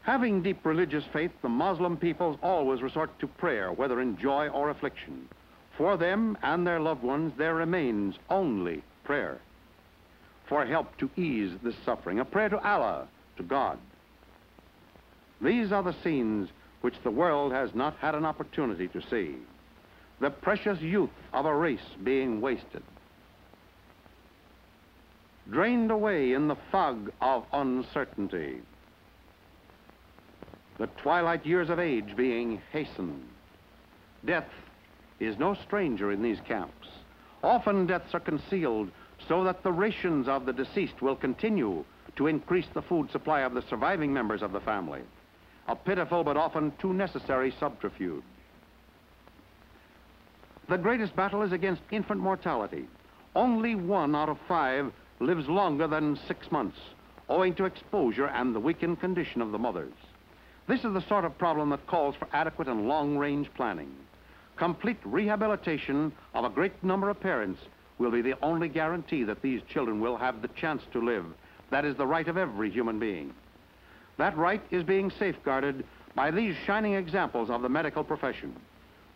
Having deep religious faith, the Muslim peoples always resort to prayer, whether in joy or affliction. For them and their loved ones, there remains only prayer. For help to ease this suffering, a prayer to Allah, to God. These are the scenes which the world has not had an opportunity to see. The precious youth of a race being wasted. Drained away in the fog of uncertainty. The twilight years of age being hastened. Death is no stranger in these camps. Often deaths are concealed so that the rations of the deceased will continue to increase the food supply of the surviving members of the family. A pitiful but often too necessary subterfuge. The greatest battle is against infant mortality. Only 1 out of 5 lives longer than 6 months, owing to exposure and the weakened condition of the mothers. This is the sort of problem that calls for adequate and long-range planning. Complete rehabilitation of a great number of parents will be the only guarantee that these children will have the chance to live. That is the right of every human being. That right is being safeguarded by these shining examples of the medical profession.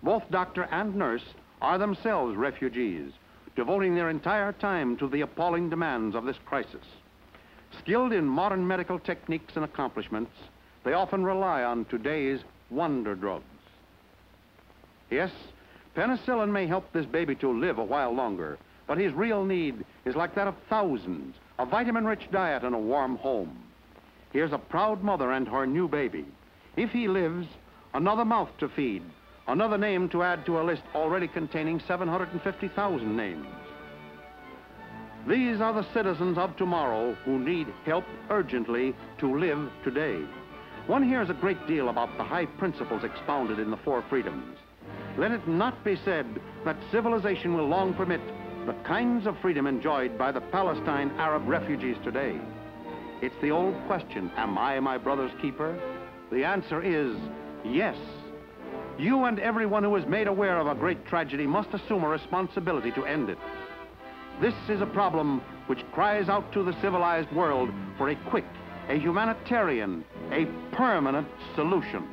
Both doctor and nurse are themselves refugees, devoting their entire time to the appalling demands of this crisis. Skilled in modern medical techniques and accomplishments, they often rely on today's wonder drugs. Yes, penicillin may help this baby to live a while longer, but his real need is like that of thousands, a vitamin-rich diet and a warm home. Here's a proud mother and her new baby. If he lives, another mouth to feed, another name to add to a list already containing 750,000 names. These are the citizens of tomorrow who need help urgently to live today. One hears a great deal about the high principles expounded in the 4 freedoms. Let it not be said that civilization will long permit the kinds of freedom enjoyed by the Palestine Arab refugees today. It's the old question, am I my brother's keeper? The answer is yes. You and everyone who is made aware of a great tragedy must assume a responsibility to end it. This is a problem which cries out to the civilized world for a quick, a humanitarian, a permanent solution.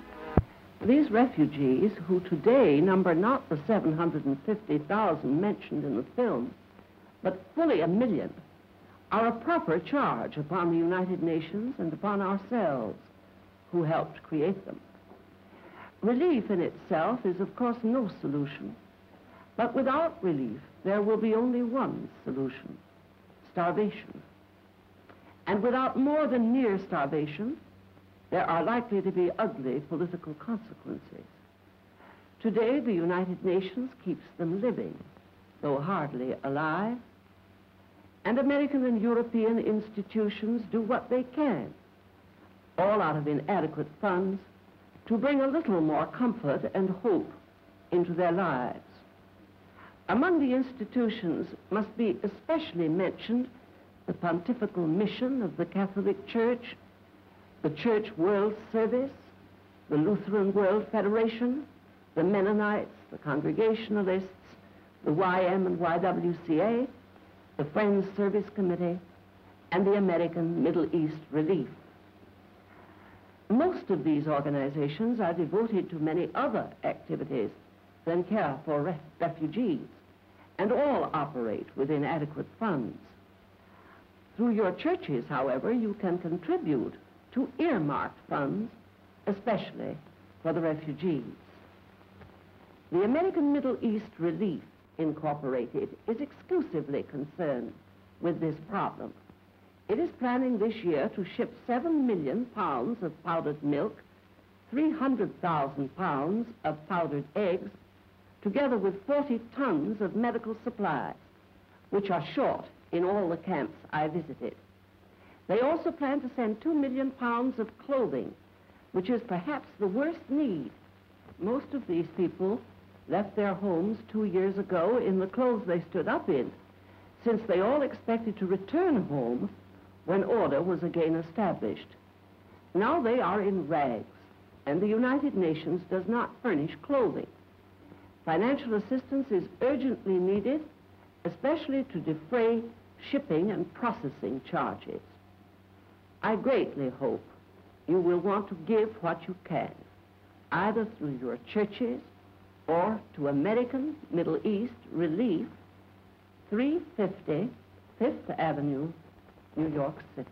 These refugees, who today number not the 750,000 mentioned in the film, but fully 1 million, are a proper charge upon the United Nations and upon ourselves, who helped create them. Relief in itself is, of course, no solution. But without relief, there will be only one solution: starvation. And without more than mere starvation, there are likely to be ugly political consequences. Today, the United Nations keeps them living, though hardly alive. And American and European institutions do what they can, all out of inadequate funds, to bring a little more comfort and hope into their lives. Among the institutions must be especially mentioned the Pontifical Mission of the Catholic Church, the Church World Service, the Lutheran World Federation, the Mennonites, the Congregationalists, the YM and YWCA, the Friends Service Committee, and the American Middle East Relief. Most of these organizations are devoted to many other activities than care for refugees, and all operate with inadequate funds. Through your churches, however, you can contribute to earmarked funds, especially for the refugees. The American Middle East Relief Incorporated is exclusively concerned with this problem. It is planning this year to ship 7 million pounds of powdered milk, 300,000 pounds of powdered eggs, together with 40 tons of medical supplies, which are short in all the camps I visited. They also plan to send 2 million pounds of clothing, which is perhaps the worst need. Most of these people left their homes 2 years ago in the clothes they stood up in, since they all expected to return home when order was again established. Now they are in rags, and the United Nations does not furnish clothing. Financial assistance is urgently needed, especially to defray shipping and processing charges. I greatly hope you will want to give what you can, either through your churches or to American Middle East Relief, 350 Fifth Avenue, New York City.